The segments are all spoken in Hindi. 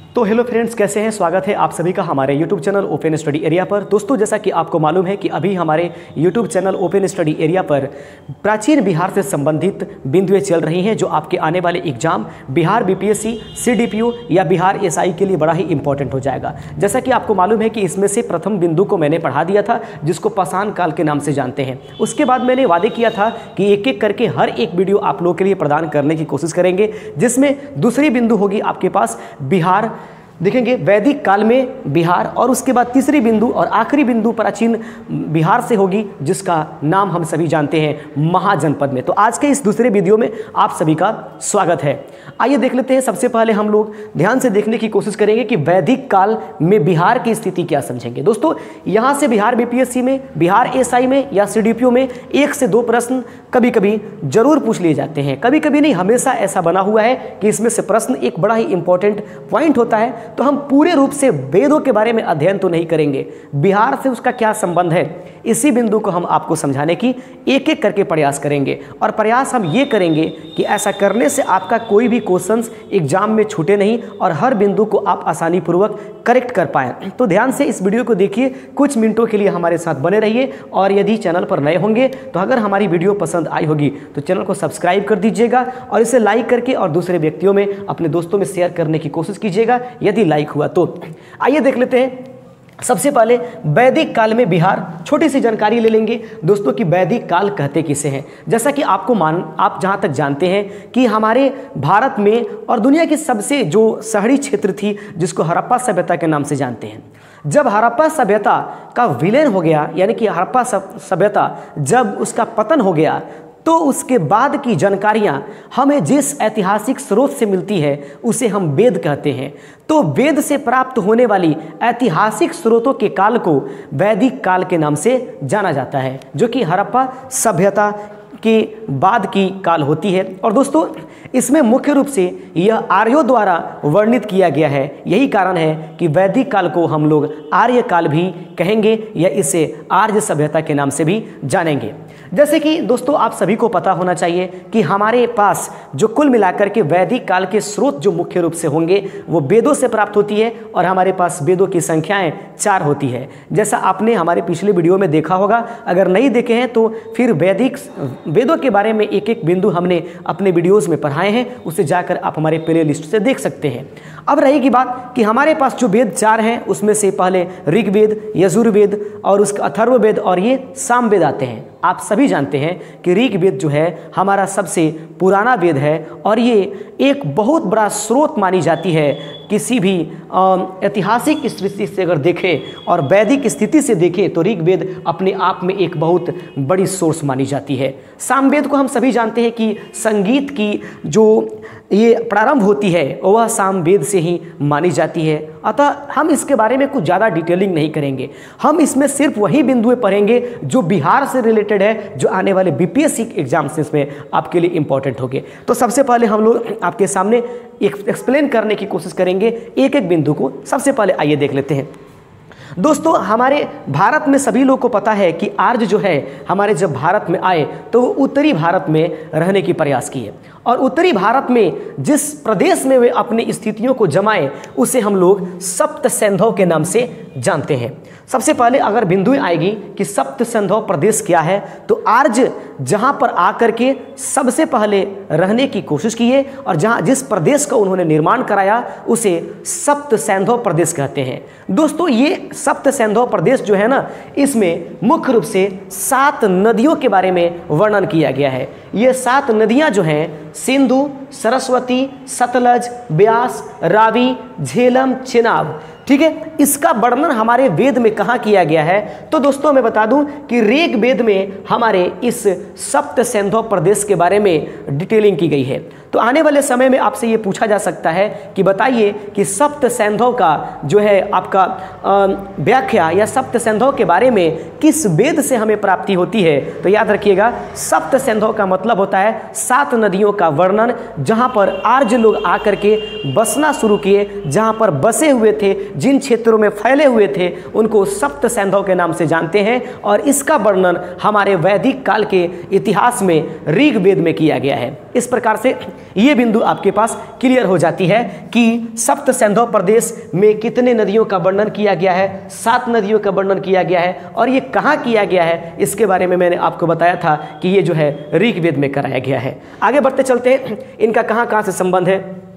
तो हेलो फ्रेंड्स, कैसे हैं? स्वागत है आप सभी का हमारे YouTube channel open study area पर। दोस्तों, जैसा कि आपको मालूम है कि अभी हमारे YouTube channel open study area पर प्राचीन बिहार से संबंधित बिंदुएं चल रही हैं जो आपके आने वाले एग्जाम बिहार BPSC, CDPO या बिहार SI के लिए बड़ा ही इंपॉर्टेंट हो जाएगा। जैसा कि आपको मालूम है कि इसमें से प्रथम बिंदु को मैंने पढ़ा दिया था, जिसको पाषाण काल के नाम से जानते हैं। उसके बाद मैंने वादे किया था कि एक एक करके हर एक वीडियो आप लोगों के लिए प्रदान करने की कोशिश करेंगे, जिसमें दूसरी बिंदु होगी आपके पास बिहार, देखेंगे वैदिक काल में बिहार, और उसके बाद तीसरी बिंदु और आखिरी बिंदु प्राचीन बिहार से होगी, जिसका नाम हम सभी जानते हैं महाजनपद में। तो आज के इस दूसरे वीडियो में आप सभी का स्वागत है। आइए देख लेते हैं। सबसे पहले हम लोग ध्यान से देखने की कोशिश करेंगे कि वैदिक काल में बिहार की स्थिति क्या समझेंगे। दोस्तों, यहाँ से बिहार BPSC में, बिहार SI में या CDPO में 1 से 2 प्रश्न कभी कभी जरूर पूछ लिए जाते हैं। कभी कभी नहीं, हमेशा ऐसा बना हुआ है कि इसमें से प्रश्न एक बड़ा ही इंपॉर्टेंट पॉइंट होता है। तो हम पूरे रूप से वेदों के बारे में अध्ययन तो नहीं करेंगे, बिहार से उसका क्या संबंध है, इसी बिंदु को हम आपको समझाने की एक एक करके प्रयास करेंगे। और प्रयास हम ये करेंगे कि ऐसा करने से आपका कोई भी क्वेश्चंस एग्जाम में छूटे नहीं और हर बिंदु को आप आसानी पूर्वक करेक्ट कर पाएं। तो ध्यान से इस वीडियो को देखिए, कुछ मिनटों के लिए हमारे साथ बने रहिए। और यदि चैनल पर नए होंगे तो अगर हमारी वीडियो पसंद आई होगी तो चैनल को सब्सक्राइब कर दीजिएगा और इसे लाइक करके और दूसरे व्यक्तियों में, अपने दोस्तों में शेयर करने की कोशिश कीजिएगा यदि लाइक हुआ तो। आइए देख लेते हैं। सबसे पहले वैदिक काल में बिहार, छोटी सी जानकारी ले लेंगे दोस्तों कि वैदिक काल कहते किसे हैं। जैसा कि आप जहां तक जानते हैं कि हमारे भारत में और दुनिया की सबसे जो शहरी क्षेत्र थी, जिसको हड़प्पा सभ्यता के नाम से जानते हैं, जब हड़प्पा सभ्यता का विलय हो गया, यानी कि हड़प्पा सभ्यता जब उसका पतन हो गया, तो उसके बाद की जानकारियां हमें जिस ऐतिहासिक स्रोत से मिलती है उसे हम वेद कहते हैं। तो वेद से प्राप्त होने वाली ऐतिहासिक स्रोतों के काल को वैदिक काल के नाम से जाना जाता है, जो कि हड़प्पा सभ्यता के बाद की काल होती है। और दोस्तों, इसमें मुख्य रूप से यह आर्यों द्वारा वर्णित किया गया है। यही कारण है कि वैदिक काल को हम लोग आर्य काल भी कहेंगे या इसे आर्य सभ्यता के नाम से भी जानेंगे। जैसे कि दोस्तों, आप सभी को पता होना चाहिए कि हमारे पास जो कुल मिलाकर के वैदिक काल के स्रोत जो मुख्य रूप से होंगे वो वेदों से प्राप्त होती है, और हमारे पास वेदों की संख्याएं 4 होती है। जैसा आपने हमारे पिछले वीडियो में देखा होगा, अगर नहीं देखे हैं तो फिर वेदों के बारे में एक एक बिंदु हमने अपने वीडियोस में पढ़ाए हैं, उसे जाकर आप हमारे प्ले लिस्ट से देख सकते हैं। अब रहेगी बात कि हमारे पास जो वेद 4 हैं, उसमें से पहले ऋग्वेद, यजुर्वेद और उसका अथर्ववेद और ये सामवेद आते हैं। आप सभी जानते हैं कि ऋग्वेद जो है हमारा सबसे पुराना वेद है, और ये एक बहुत बड़ा स्रोत मानी जाती है। किसी भी ऐतिहासिक स्थिति से अगर देखें और वैदिक स्थिति से देखें तो ऋग्वेद अपने आप में एक बहुत बड़ी सोर्स मानी जाती है। सामवेद को हम सभी जानते हैं कि संगीत की जो ये प्रारंभ होती है वह सामवेद से ही मानी जाती है। अतः हम इसके बारे में कुछ ज़्यादा डिटेलिंग नहीं करेंगे, हम इसमें सिर्फ वही बिंदुएं पढ़ेंगे जो बिहार से रिलेटेड है, जो आने वाले BPSC एग्जाम्स में आपके लिए इंपॉर्टेंट होंगे। तो सबसे पहले हम लोग आपके सामने एक्सप्लेन करने की कोशिश करेंगे एक एक बिंदु को। सबसे पहले आइए देख लेते हैं। दोस्तों, हमारे भारत में सभी लोगों को पता है कि आर्य जो है हमारे जब भारत में आए तो वो उत्तरी भारत में रहने की प्रयास किए, और उत्तरी भारत में जिस प्रदेश में वे अपनी स्थितियों को जमाए उसे हम लोग सप्त सैंधव के नाम से जानते हैं। सबसे पहले अगर बिंदु आएगी कि सप्त सैंधव प्रदेश क्या है, तो आर्य जहां पर आकर के सबसे पहले रहने की कोशिश किए और जिस प्रदेश का उन्होंने निर्माण कराया उसे सप्त सैंधव प्रदेश कहते हैं। दोस्तों, ये सप्त सैंधव प्रदेश जो है ना, इसमें मुख्य रूप से 7 नदियों के बारे में वर्णन किया गया है। ये 7 नदियां जो हैं सिंधु, सरस्वती, सतलज, ब्यास, रावी, झेलम, चेनाब, ठीक है। इसका वर्णन हमारे वेद में कहाँ किया गया है? तो दोस्तों, मैं बता दूं कि ऋग्वेद में हमारे इस सप्त सैंधव प्रदेश के बारे में डिटेलिंग की गई है। तो आने वाले समय में आपसे ये पूछा जा सकता है कि बताइए कि सप्त सैंधव का जो है आपका व्याख्या या सप्त सैंधव के बारे में किस वेद से हमें प्राप्ति होती है? तो याद रखिएगा, सप्त सैंधव का मतलब होता है 7 नदियों का वर्णन, जहाँ पर आर्य लोग आकर के बसना शुरू किए, जहाँ पर बसे हुए थे, जिन क्षेत्रों में फैले हुए थे उनको सप्त सैंधव के नाम से जानते हैं और इसका वर्णन हमारे वैदिक काल के इतिहास में ऋग्वेद में किया गया है। इस प्रकार से ये बिंदु आपके पास क्लियर हो जाती है कि सप्त सैंधव प्रदेश में कितने नदियों का वर्णन किया गया है, 7 नदियों का वर्णन किया गया है और ये कहाँ किया गया है इसके बारे में मैंने आपको बताया था कि ये जो है ऋग्वेद में कराया गया है। आगे बढ़ते चलते हैं, इनका कहाँ से संबंध है।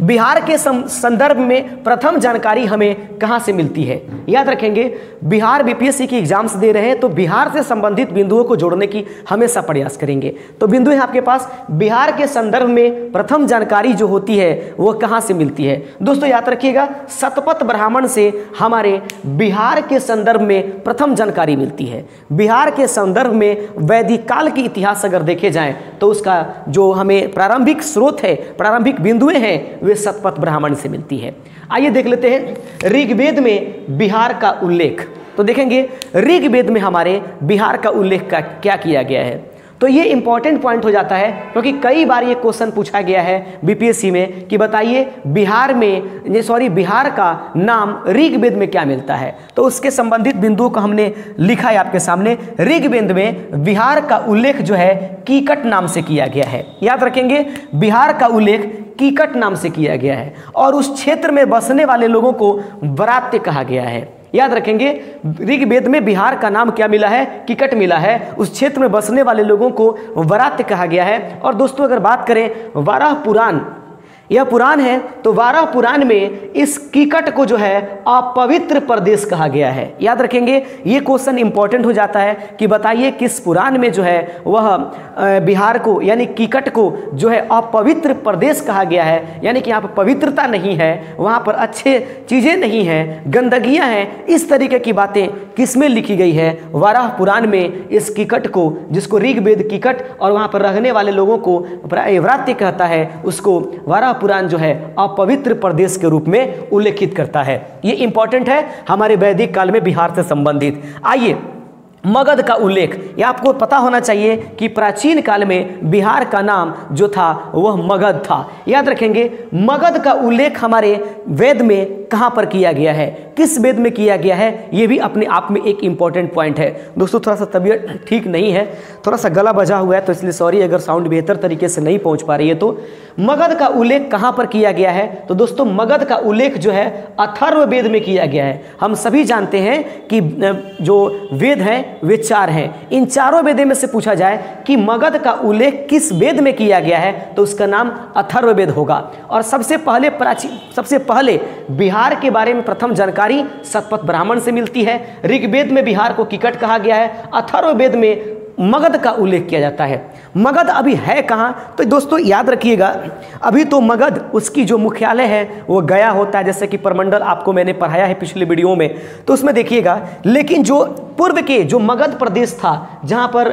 बिहार के संदर्भ में प्रथम जानकारी हमें कहाँ से मिलती है। याद रखेंगे, बिहार बीपीएससी की एग्जाम्स दे रहे हैं तो बिहार से संबंधित बिंदुओं को जोड़ने की हमेशा प्रयास करेंगे। तो बिंदु है आपके पास, बिहार के संदर्भ में प्रथम जानकारी जो होती है वो कहाँ से मिलती है। दोस्तों याद रखिएगा, शतपथ ब्राह्मण से हमारे बिहार के संदर्भ में प्रथम जानकारी मिलती है। बिहार के संदर्भ में वैदिक काल की इतिहास अगर देखे जाएं तो उसका जो हमें प्रारंभिक स्रोत है, प्रारंभिक बिंदुएं हैं, वे शतपथ ब्राह्मण से मिलती है। आइए देख लेते हैं ऋग्वेद में बिहार का उल्लेख। तो देखेंगे ऋग्वेद में हमारे बिहार का उल्लेख का क्या किया गया है। तो ये इंपॉर्टेंट पॉइंट हो जाता है क्योंकि कई बार ये क्वेश्चन पूछा गया है बीपीएससी में कि बताइए बिहार का नाम ऋग्वेद में क्या मिलता है। तो उसके संबंधित बिंदुओं को हमने लिखा है आपके सामने। ऋग्वेद में बिहार का उल्लेख जो है कीकट नाम से किया गया है। याद रखेंगे, बिहार का उल्लेख कीकट नाम से किया गया है और उस क्षेत्र में बसने वाले लोगों को वरात्य कहा गया है। याद रखेंगे, ऋग्वेद में बिहार का नाम क्या मिला है, कीकट मिला है। उस क्षेत्र में बसने वाले लोगों को वरात्य कहा गया है। और दोस्तों अगर बात करें वाराह पुराण, यह पुराण है तो वाराह पुराण में इस कीकट को जो है अपवित्र प्रदेश कहा गया है। याद रखेंगे, ये क्वेश्चन इंपॉर्टेंट हो जाता है कि बताइए किस पुराण में जो है वह बिहार को यानी कीकट को जो है अपवित्र प्रदेश कहा गया है, यानी कि यहाँ पर पवित्रता नहीं है, वहाँ पर अच्छे चीज़ें नहीं हैं, गंदगियाँ हैं। इस तरीके की बातें किसमें लिखी गई है, वाराह पुराण में इस कीकट को, जिसको ऋग्वेद कीकट और वहाँ पर रहने वाले लोगों को वरात्य कहता है, उसको वाराह पुराण जो है अपवित्र प्रदेश के रूप में उल्लेखित करता है। ये इंपॉर्टेंट है हमारे वैदिक काल में बिहार से संबंधित। आइए, मगध का उल्लेख, ये आपको पता होना चाहिए कि प्राचीन काल में बिहार का नाम जो था वह मगध था। याद रखेंगे, मगध का उल्लेख हमारे वेद में कहाँ पर किया गया है, किस वेद में किया गया है, ये भी अपने आप में एक इंपॉर्टेंट पॉइंट है। दोस्तों थोड़ा सा तबीयत ठीक नहीं है, थोड़ा सा गला बजा हुआ है, तो इसलिए सॉरी अगर साउंड बेहतर तरीके से नहीं पहुँच पा रही है। तो मगध का उल्लेख कहाँ पर किया गया है, तो दोस्तों मगध का उल्लेख जो है अथर्ववेद में किया गया है। हम सभी जानते हैं कि जो वेद हैं वे 4 हैं। इन चारों वेदों में से पूछा जाए कि मगध का उल्लेख किस वेद में किया गया है तो उसका नाम अथर्ववेद होगा। और सबसे पहले बिहार के बारे में प्रथम जानकारी शतपथ ब्राह्मण से मिलती है। ऋग्वेद में बिहार को कीकट कहा गया है, अथर्ववेद में मगध का उल्लेख किया जाता है। मगध अभी है कहाँ, तो दोस्तों याद रखिएगा, अभी तो मगध उसकी जो मुख्यालय है वो गया होता है, जैसे कि प्रमंडल आपको मैंने पढ़ाया है पिछले वीडियो में, तो उसमें देखिएगा। लेकिन जो पूर्व के जो मगध प्रदेश था जहाँ पर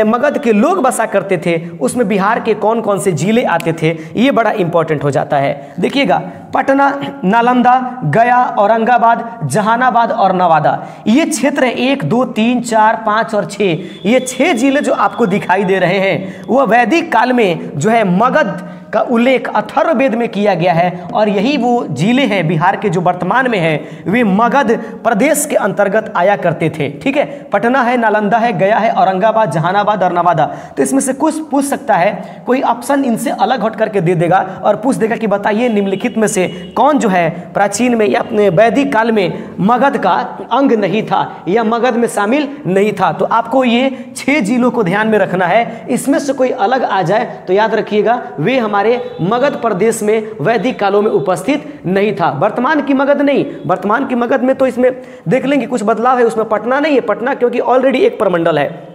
मगध के लोग बसा करते थे, उसमें बिहार के कौन कौन से जिले आते थे, ये बड़ा इंपॉर्टेंट हो जाता है। देखिएगा, पटना, नालंदा, गया, औरंगाबाद, जहानाबाद और नवादा, ये क्षेत्र है 1, 2, 3, 4, 5 और 6। ये 6 जिले जो आपको दिखाई दे रहे हैं वह वैदिक काल में जो है मगध का उल्लेख अथर्ववेद में किया गया है। और यही वो जिले हैं बिहार के जो वर्तमान में हैं, वे मगध प्रदेश के अंतर्गत आया करते थे। ठीक है, पटना है, नालंदा है, गया है, औरंगाबाद, जहानाबाद और नवादा। तो इसमें से कुछ पूछ सकता है, कोई ऑप्शन इनसे अलग हट करके दे देगा और पूछ देगा कि बताइए निम्नलिखित में से कौन जो है प्राचीन में या अपने वैदिक काल में मगध का अंग नहीं था या मगध में शामिल नहीं था। तो आपको ये 6 जिलों को ध्यान में रखना है। इसमें से कोई अलग आ जाए तो याद रखिएगा वे हमारे मगध प्रदेश में वैदिक कालों में उपस्थित नहीं था। वर्तमान की मगध नहीं, वर्तमान की मगध में तो इसमें देख लेंगे कुछ बदलाव है, उसमें पटना नहीं है, पटना क्योंकि ऑलरेडी एक प्रमंडल है।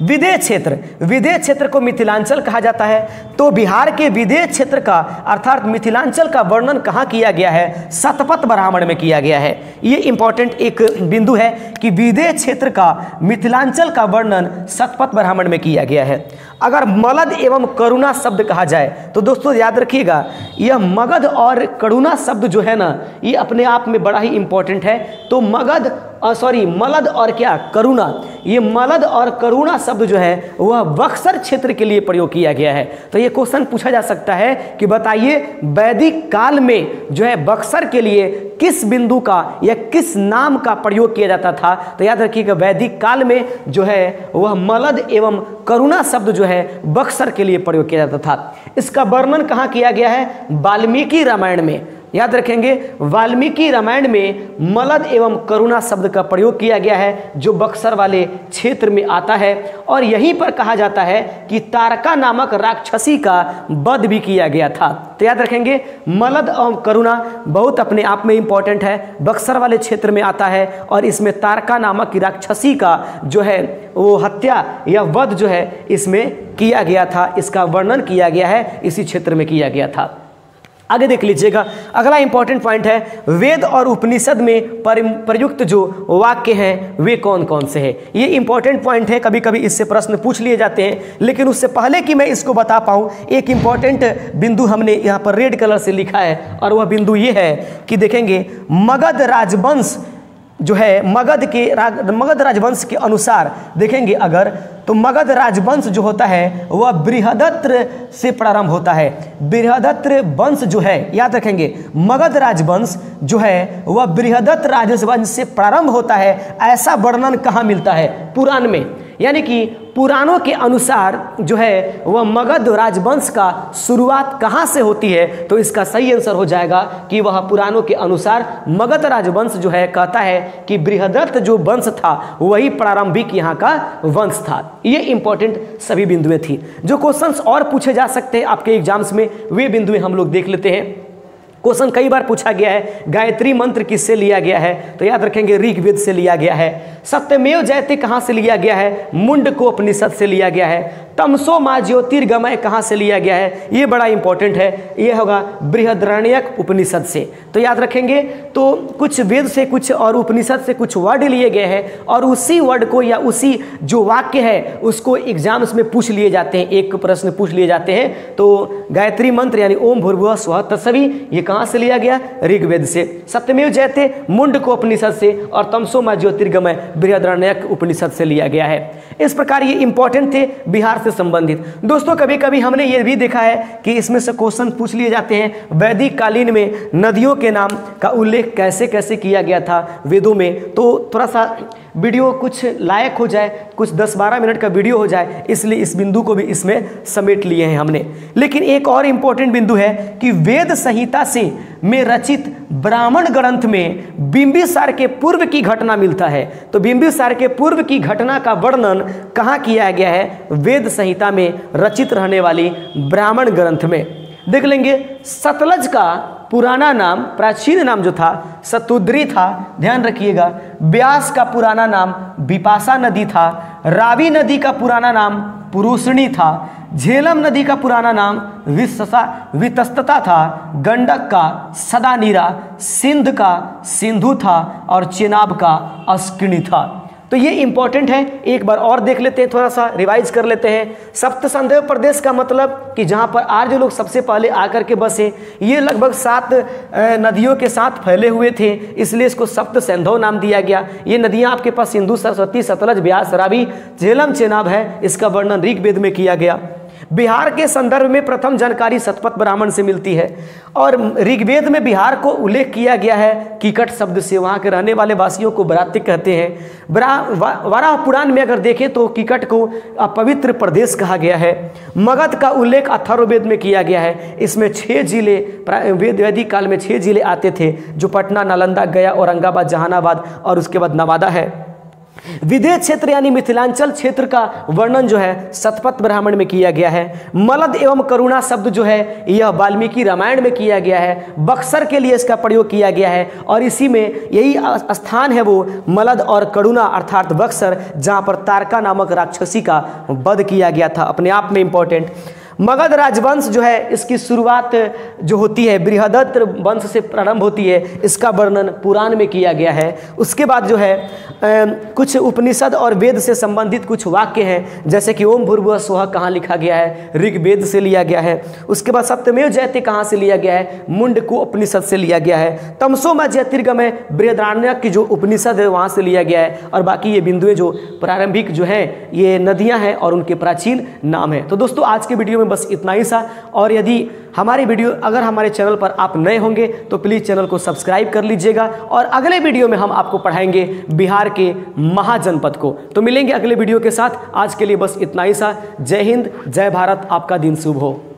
विदेह क्षेत्र को मिथिलांचल कहा जाता है। तो बिहार के विदेह क्षेत्र का अर्थात मिथिलांचल का वर्णन कहाँ किया गया है, शतपथ ब्राह्मण में किया गया है। ये इंपॉर्टेंट एक बिंदु है कि विदेह क्षेत्र का मिथिलांचल का वर्णन शतपथ ब्राह्मण में किया गया है। अगर मगध एवं करुणा शब्द कहा जाए तो दोस्तों याद रखिएगा, यह मगध और करुणा शब्द जो है ना, ये अपने आप में बड़ा ही इंपॉर्टेंट है। तो मगध मलद और क्या, करुणा। ये मलद और करुणा शब्द जो है वह बक्सर क्षेत्र के लिए प्रयोग किया गया है। तो ये क्वेश्चन पूछा जा सकता है कि बताइए वैदिक काल में जो है बक्सर के लिए किस बिंदु का या किस नाम का प्रयोग किया जाता था। तो याद रखिएगा वैदिक काल में जो है वह मलद एवं करुणा शब्द जो है बक्सर के लिए प्रयोग किया जाता था। इसका वर्णन कहाँ किया गया है, वाल्मीकि रामायण में। याद रखेंगे वाल्मीकि रामायण में मलद एवं करुणा शब्द का प्रयोग किया गया है जो बक्सर वाले क्षेत्र में आता है। और यहीं पर कहा जाता है कि तारका नामक राक्षसी का वध भी किया गया था। तो याद रखेंगे मलद एवं करुणा बहुत अपने आप में इंपॉर्टेंट है, बक्सर वाले क्षेत्र में आता है और इसमें तारका नामक की राक्षसी का जो है वो हत्या या वध जो है इसमें किया गया था। इसका वर्णन किया गया है, इसी क्षेत्र में किया गया था। आगे देख लीजिएगा, अगला इंपॉर्टेंट पॉइंट है वेद और उपनिषद में प्रयुक्त जो वाक्य हैं वे कौन कौन से हैं। ये इंपॉर्टेंट पॉइंट है, कभी कभी इससे प्रश्न पूछ लिए जाते हैं। लेकिन उससे पहले कि मैं इसको बता पाऊँ, एक इंपॉर्टेंट बिंदु हमने यहाँ पर रेड कलर से लिखा है और वह बिंदु ये है कि देखेंगे मगध राजवंश जो है मगध राजवंश के अनुसार देखेंगे अगर तो मगध राजवंश जो होता है वह बृहदत्र से प्रारंभ होता है। बृहदत्र वंश जो है, याद रखेंगे मगध राजवंश जो है वह बृहदत्र राजवंश से प्रारंभ होता है। ऐसा वर्णन कहाँ मिलता है, पुराण में। यानी कि पुराणों के अनुसार जो है वह मगध राजवंश का शुरुआत कहाँ से होती है। तो इसका सही आंसर हो जाएगा कि वह पुराणों के अनुसार मगध राजवंश जो है कहता है कि बृहदत्त जो वंश था वही प्रारंभिक यहाँ का वंश था। ये इंपॉर्टेंट सभी बिंदुएं थी। जो क्वेश्चंस और पूछे जा सकते हैं आपके एग्जाम्स में वे बिंदुएं हम लोग देख लेते हैं। क्वेश्चन कई बार पूछा गया है गायत्री मंत्र किससे लिया गया है। तो याद रखेंगे ऋग्वेद से लिया गया है। सत्यमेव जयते कहाँ से लिया गया है, मुंडकोपनिषद से लिया गया है। तमसो मा ज्योतिर्गमय कहाँ से लिया गया है, ये बड़ा इंपॉर्टेंट है, ये होगा बृहदारण्यक उपनिषद से। तो याद रखेंगे तो कुछ वेद से कुछ और उपनिषद से कुछ वर्ड लिए गए हैं और उसी वर्ड को या उसी जो वाक्य है उसको एग्जाम्स में पूछ लिए जाते हैं, एक प्रश्न पूछ लिए जाते हैं। तो गायत्री मंत्र यानी ओम भूर्भुवः स्वः तत्सवि ये कहाँ से लिया गया, ऋग्वेद से। सत्यमेव जयते मुंडकोपनिषद से और तमसो मा ज्योतिर्गमय बृहदारण्यक उपनिषद से लिया गया है। इस प्रकार ये इंपॉर्टेंट थे बिहार से संबंधित। दोस्तों कभी कभी हमने ये भी देखा है कि इसमें से क्वेश्चन पूछ लिए जाते हैं वैदिक कालीन में नदियों के नाम का उल्लेख कैसे कैसे किया गया था वेदों में। तो थोड़ा सा वीडियो कुछ लायक हो जाए, कुछ 10-12 मिनट का वीडियो हो जाए, इसलिए इस बिंदु को भी इसमें समेट लिए हैं हमने। लेकिन एक और इम्पोर्टेंट बिंदु है कि वेद संहिता से में रचित ब्राह्मण ग्रंथ में बिंबिसार के पूर्व की घटना मिलता है। तो बिंबिसार के पूर्व की घटना का वर्णन कहाँ किया गया है, वेद संहिता में रचित रहने वाली ब्राह्मण ग्रंथ में। देख लेंगे सतलज का पुराना नाम, प्राचीन नाम जो था सतुद्री था, ध्यान रखिएगा। ब्यास का पुराना नाम बिपाशा नदी था। रावी नदी का पुराना नाम पुरुषणी था। झेलम नदी का पुराना नाम वितस्तता था। गंडक का सदानीरा, सिंध का सिंधु था और चेनाब का अस्किनी था। तो ये इंपॉर्टेंट है, एक बार और देख लेते हैं, थोड़ा सा रिवाइज कर लेते हैं। सप्त संदेव प्रदेश का मतलब कि जहाँ पर आर्य लोग सबसे पहले आकर के बसे। ये लगभग 7 नदियों के साथ फैले हुए थे, इसलिए इसको सप्त सिंधु नाम दिया गया। ये नदियाँ आपके पास सिंधु, सरस्वती, सतलज, ब्यास, रावी, झेलम, चेनाब है। इसका वर्णन ऋग्वेद में किया गया। बिहार के संदर्भ में प्रथम जानकारी शतपथ ब्राह्मण से मिलती है और ऋग्वेद में बिहार को उल्लेख किया गया है कीकट शब्द से। वहाँ के रहने वाले वासियों को बरातिक कहते हैं। वराह पुराण में अगर देखें तो कीकट को अपवित्र प्रदेश कहा गया है। मगध का उल्लेख अथर्ववेद में किया गया है। इसमें 6 जिले वैदिक काल में 6 जिले आते थे जो पटना, नालंदा, गया, औरंगाबाद, जहानाबाद और उसके बाद नवादा है। विदेश क्षेत्र यानी मिथिलांचल क्षेत्र का वर्णन जो है शतपथ ब्राह्मण में किया गया है। मलद एवं करुणा शब्द जो है यह वाल्मीकि रामायण में किया गया है। बक्सर के लिए इसका प्रयोग किया गया है और इसी में यही स्थान है वो मलद और करुणा अर्थात बक्सर, जहाँ पर तारका नामक राक्षसी का वध किया गया था। अपने आप में इंपॉर्टेंट। मगध राजवंश जो है इसकी शुरुआत जो होती है बृहदत्त वंश से प्रारंभ होती है। इसका वर्णन पुराण में किया गया है। उसके बाद जो है कुछ उपनिषद और वेद से संबंधित कुछ वाक्य हैं, जैसे कि ओम भूर्भुवः स्वः कहाँ लिखा गया है, ऋग्वेद से लिया गया है। उसके बाद सप्तमेव जयते कहाँ से लिया गया है, मुंडको उपनिषद से लिया गया है। तमसो मा ज्योतिर्गमय बृहदारण्यक की जो उपनिषद है वहाँ से लिया गया है। और बाकी ये बिंदुएं जो प्रारंभिक जो है ये नदियाँ हैं और उनके प्राचीन नाम है। तो दोस्तों आज के वीडियो में बस इतना ही सा। और यदि अगर हमारे चैनल पर आप नए होंगे तो प्लीज़ चैनल को सब्सक्राइब कर लीजिएगा। और अगले वीडियो में हम आपको पढ़ाएंगे बिहार के महाजनपद को। तो मिलेंगे अगले वीडियो के साथ। आज के लिए बस इतना ही सा। जय हिंद, जय भारत, आपका दिन शुभ हो।